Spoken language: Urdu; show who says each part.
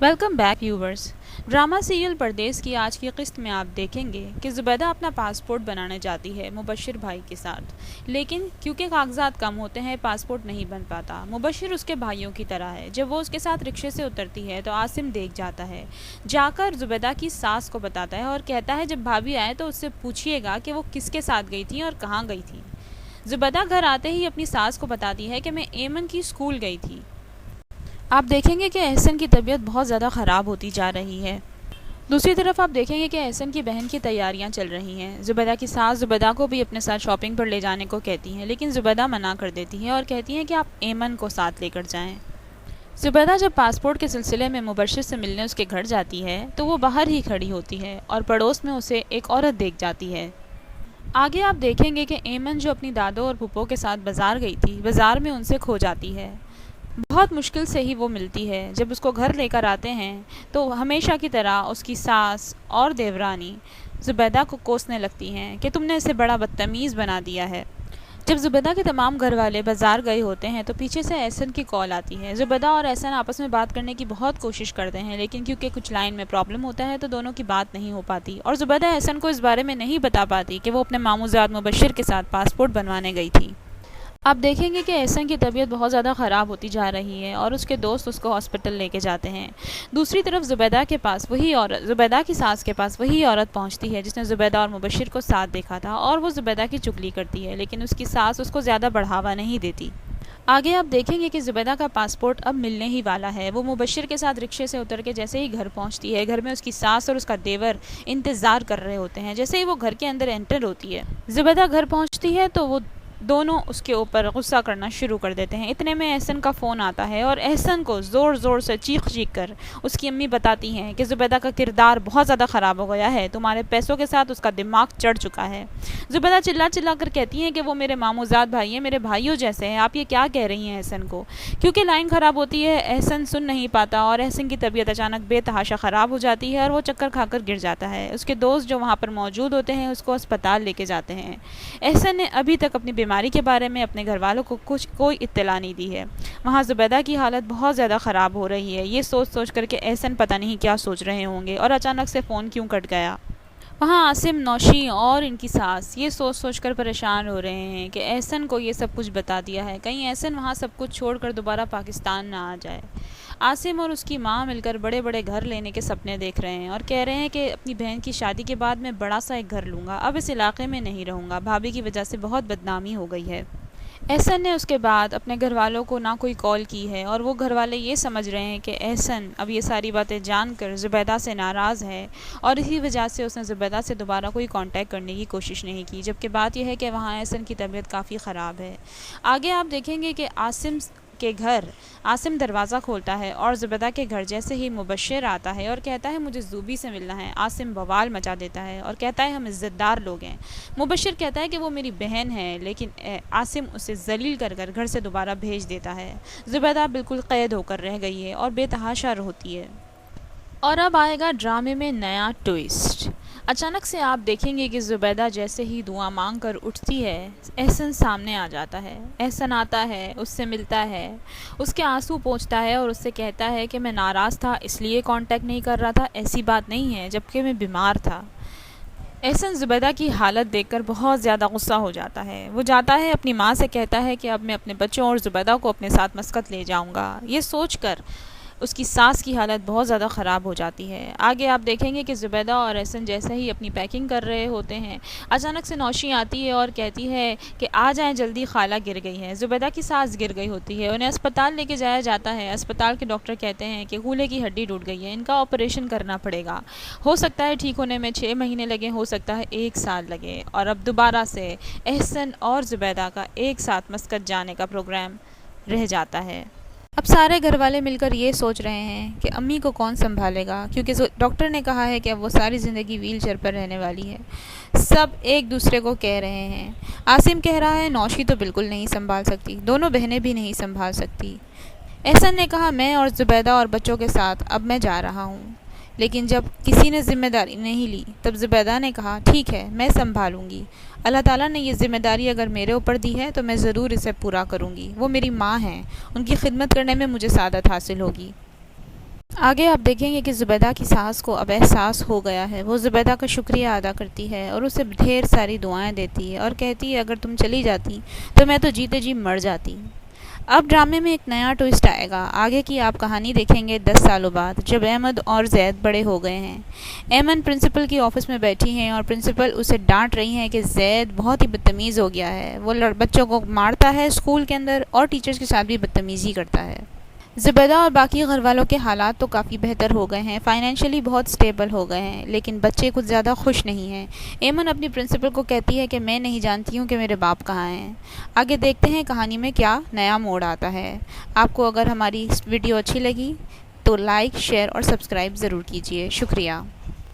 Speaker 1: Welcome back viewers. Drama serial Pradesh کی آج کی قسط میں آپ دیکھیں گے کہ زبیدہ اپنا پاسپورٹ بنانے جاتی ہے مبشر بھائی کے ساتھ، لیکن کیونکہ کاغذات کم ہوتے ہیں پاسپورٹ نہیں بن پاتا۔ مبشر اس کے بھائیوں کی طرح ہے۔ جب وہ اس کے ساتھ رکشے سے اترتی ہے تو عاصم دیکھ جاتا ہے، جا کر زبیدہ کی ساس کو بتاتا ہے اور کہتا ہے جب بھابھی آئے تو اس سے پوچھیے گا کہ وہ کس کے ساتھ گئی تھی اور کہاں گئی تھی۔ زبیدہ گھر آتے ہی اپنی ساس کو بتاتی ہے کہ میں ایمن کی اسکول گئی تھی۔ آپ دیکھیں گے کہ احسن کی طبیعت بہت زیادہ خراب ہوتی جا رہی ہے۔ دوسری طرف آپ دیکھیں گے کہ احسن کی بہن کی تیاریاں چل رہی ہیں۔ زبیدہ کی ساس زبیدہ کو بھی اپنے ساتھ شاپنگ پر لے جانے کو کہتی ہیں، لیکن زبیدہ منع کر دیتی ہے اور کہتی ہیں کہ آپ ایمن کو ساتھ لے کر جائیں۔ زبیدہ جب پاسپورٹ کے سلسلے میں مبشر سے ملنے اس کے گھر جاتی ہے تو وہ باہر ہی کھڑی ہوتی ہے اور پڑوس میں اسے ایک عورت دیکھ جاتی ہے۔ آگے آپ دیکھیں گے کہ ایمن جو اپنی دادو اور پھپھو کے ساتھ بازار گئی تھی، بازار میں ان سے کھو جاتی ہے۔ بہت مشکل سے ہی وہ ملتی ہے۔ جب اس کو گھر لے کر آتے ہیں تو ہمیشہ کی طرح اس کی ساس اور دیورانی زبیدہ کو کوسنے لگتی ہیں کہ تم نے اسے بڑا بدتمیز بنا دیا ہے۔ جب زبیدہ کے تمام گھر والے بازار گئے ہوتے ہیں تو پیچھے سے احسن کی کال آتی ہے۔ زبیدہ اور احسن آپس میں بات کرنے کی بہت کوشش کرتے ہیں، لیکن کیونکہ کچھ لائن میں پرابلم ہوتا ہے تو دونوں کی بات نہیں ہو پاتی اور زبیدہ احسن کو اس بارے میں نہیں بتا پاتی کہ وہ اپنے ماموں زاد مبشر کے ساتھ پاسپورٹ بنوانے گئی تھی۔ آپ دیکھیں گے کہ احسن کی طبیعت بہت زیادہ خراب ہوتی جا رہی ہے اور اس کے دوست اس کو ہاسپٹل لے کے جاتے ہیں۔ دوسری طرف زبیدہ کی ساس کے پاس وہی عورت پہنچتی ہے جس نے زبیدہ اور مبشر کو ساتھ دیکھا تھا اور وہ زبیدہ کی چگلی کرتی ہے، لیکن اس کی ساس اس کو زیادہ بڑھاوا نہیں دیتی۔ آگے آپ دیکھیں گے کہ زبیدہ کا پاسپورٹ اب ملنے ہی والا ہے۔ وہ مبشر کے ساتھ رکشے سے اتر کے جیسے ہی گھر پہنچتی ہے، گھر میں اس کی ساس اور اس کا دیور انتظار کر رہے ہوتے ہیں۔ جیسے ہی وہ گھر کے اندر انٹر ہوتی ہے، زبیدہ گھر پہنچتی ہے تو وہ دونوں اس کے اوپر غصہ کرنا شروع کر دیتے ہیں۔ اتنے میں احسن کا فون آتا ہے اور احسن کو زور زور سے چیخ کر اس کی امی بتاتی ہیں کہ زبیدہ کا کردار بہت زیادہ خراب ہو گیا ہے، تمہارے پیسوں کے ساتھ اس کا دماغ چڑھ چکا ہے۔ زبیدہ چلا چلا کر کہتی ہیں کہ وہ میرے ماموں زاد بھائی ہیں، میرے بھائیوں جیسے ہیں، آپ یہ کیا کہہ رہی ہیں احسن کو۔ کیونکہ لائن خراب ہوتی ہے احسن سن نہیں پاتا اور احسن کی طبیعت اچانک بے تحاشا خراب ہو جاتی ہے اور وہ چکر کھا کر گر جاتا ہے۔ اس کے دوست جو وہاں پر موجود ہوتے ہیں اس کو اسپتال لے کے جاتے ہیں۔ احسن نے ابھی تک اپنی بیماری کے بارے میں اپنے گھر والوں کو کوئی اطلاع نہیں دی ہے۔ وہاں زبیدہ کی حالت بہت زیادہ خراب ہو رہی ہے۔ یہ سوچ کر کہ احسن پتہ نہیں کیا سوچ رہے ہوں گے اور اچانک سے فون کیوں کٹ گیا۔ وہاں عاصم، نوشی اور ان کی ساس یہ سوچ کر پریشان ہو رہے ہیں کہ احسن کو یہ سب کچھ بتا دیا ہے، کہیں احسن وہاں سب کچھ چھوڑ کر دوبارہ پاکستان نہ آ جائے۔ عاصم اور اس کی ماں مل کر بڑے بڑے گھر لینے کے سپنے دیکھ رہے ہیں اور کہہ رہے ہیں کہ اپنی بہن کی شادی کے بعد میں بڑا سا ایک گھر لوں گا، اب اس علاقے میں نہیں رہوں گا، بھابھی کی وجہ سے بہت بدنامی ہو گئی ہے۔ احسن نے اس کے بعد اپنے گھر والوں کو نہ کوئی کال کی ہے اور وہ گھر والے یہ سمجھ رہے ہیں کہ احسن اب یہ ساری باتیں جان کر زبیدہ سے ناراض ہے اور اسی وجہ سے اس نے زبیدہ سے دوبارہ کوئی کانٹیکٹ کرنے کی کوشش نہیں کی، جبکہ بات یہ ہے کہ وہاں احسن کی طبیعت کافی خراب ہے۔ آگے آپ دیکھیں گے کہ عاصم دروازہ کھولتا ہے اور زبیدہ کے گھر جیسے ہی مبشر آتا ہے اور کہتا ہے مجھے زوبی سے ملنا ہے، عاصم بوال مچا دیتا ہے اور کہتا ہے ہم عزت دار لوگ ہیں۔ مبشر کہتا ہے کہ وہ میری بہن ہے، لیکن عاصم اسے ذلیل کر گھر سے دوبارہ بھیج دیتا ہے۔ زبیدہ بالکل قید ہو کر رہ گئی ہے اور بے تحاشا روتی ہے۔ اور اب آئے گا ڈرامے میں نیا ٹوئسٹ۔ اچانک سے آپ دیکھیں گے کہ زبیدہ جیسے ہی دعا مانگ کر اٹھتی ہے، احسن سامنے آ جاتا ہے۔ احسن آتا ہے، اس سے ملتا ہے، اس کے آنسو پونچھتا ہے اور اس سے کہتا ہے کہ میں ناراض تھا اس لیے کانٹیکٹ نہیں کر رہا تھا، ایسی بات نہیں ہے، جبکہ میں بیمار تھا۔ احسن زبیدہ کی حالت دیکھ کر بہت زیادہ غصہ ہو جاتا ہے۔ وہ جاتا ہے اپنی ماں سے کہتا ہے کہ اب میں اپنے بچوں اور زبیدہ کو اپنے ساتھ مسقط لے جاؤں گا۔ یہ سوچ کر اس کی ساس کی حالت بہت زیادہ خراب ہو جاتی ہے۔ آگے آپ دیکھیں گے کہ زبیدہ اور احسن جیسے ہی اپنی پیکنگ کر رہے ہوتے ہیں، اچانک سے نوشی آتی ہے اور کہتی ہے کہ آ جائیں جلدی، خالہ گر گئی ہے۔ زبیدہ کی ساس گر گئی ہوتی ہے، انہیں اسپتال لے کے جایا جاتا ہے۔ اسپتال کے ڈاکٹر کہتے ہیں کہ گولے کی ہڈی ٹوٹ گئی ہے، ان کا آپریشن کرنا پڑے گا، ہو سکتا ہے ٹھیک ہونے میں 6 مہینے لگے، ہو سکتا ہے 1 سال لگے۔ اور اب دوبارہ سے احسن اور زبیدہ کا ایک ساتھ مسقط جانے کا پروگرام رہ جاتا ہے۔ اب سارے گھر والے مل کر یہ سوچ رہے ہیں کہ امی کو کون سنبھالے گا، کیونکہ ڈاکٹر نے کہا ہے کہ اب وہ ساری زندگی ویل چیئر پر رہنے والی ہے۔ سب ایک دوسرے کو کہہ رہے ہیں۔ عاصم کہہ رہا ہے نوشی تو بالکل نہیں سنبھال سکتی، دونوں بہنیں بھی نہیں سنبھال سکتی۔ احسن نے کہا میں اور زبیدہ اور بچوں کے ساتھ اب میں جا رہا ہوں، لیکن جب کسی نے ذمہ داری نہیں لی تب زبیدہ نے کہا ٹھیک ہے میں سنبھالوں گی، اللہ تعالیٰ نے یہ ذمہ داری اگر میرے اوپر دی ہے تو میں ضرور اسے پورا کروں گی، وہ میری ماں ہیں، ان کی خدمت کرنے میں مجھے سعادت حاصل ہوگی۔ آگے آپ دیکھیں گے کہ زبیدہ کی ساس کو اب احساس ہو گیا ہے، وہ زبیدہ کا شکریہ ادا کرتی ہے اور اسے ڈھیر ساری دعائیں دیتی ہے اور کہتی ہے اگر تم چلی جاتی تو میں تو جیتے جی مر جاتی۔ اب ڈرامے میں ایک نیا ٹوئسٹ آئے گا، آگے کی آپ کہانی دیکھیں گے 10 سالوں بعد جب احمد اور زید بڑے ہو گئے ہیں۔ ایمن پرنسپل کی آفس میں بیٹھی ہیں اور پرنسپل اسے ڈانٹ رہی ہیں کہ زید بہت ہی بدتمیز ہو گیا ہے، وہ بچوں کو مارتا ہے اسکول کے اندر اور ٹیچرز کے ساتھ بھی بدتمیزی کرتا ہے۔ زبیدہ اور باقی گھر والوں کے حالات تو کافی بہتر ہو گئے ہیں، فائنینشلی بہت سٹیبل ہو گئے ہیں، لیکن بچے کچھ زیادہ خوش نہیں ہیں۔ ایمن اپنی پرنسپل کو کہتی ہے کہ میں نہیں جانتی ہوں کہ میرے باپ کہاں ہیں۔ آگے دیکھتے ہیں کہانی میں کیا نیا موڑ آتا ہے۔ آپ کو اگر ہماری ویڈیو اچھی لگی تو لائک، شیئر اور سبسکرائب ضرور کیجیے۔ شکریہ۔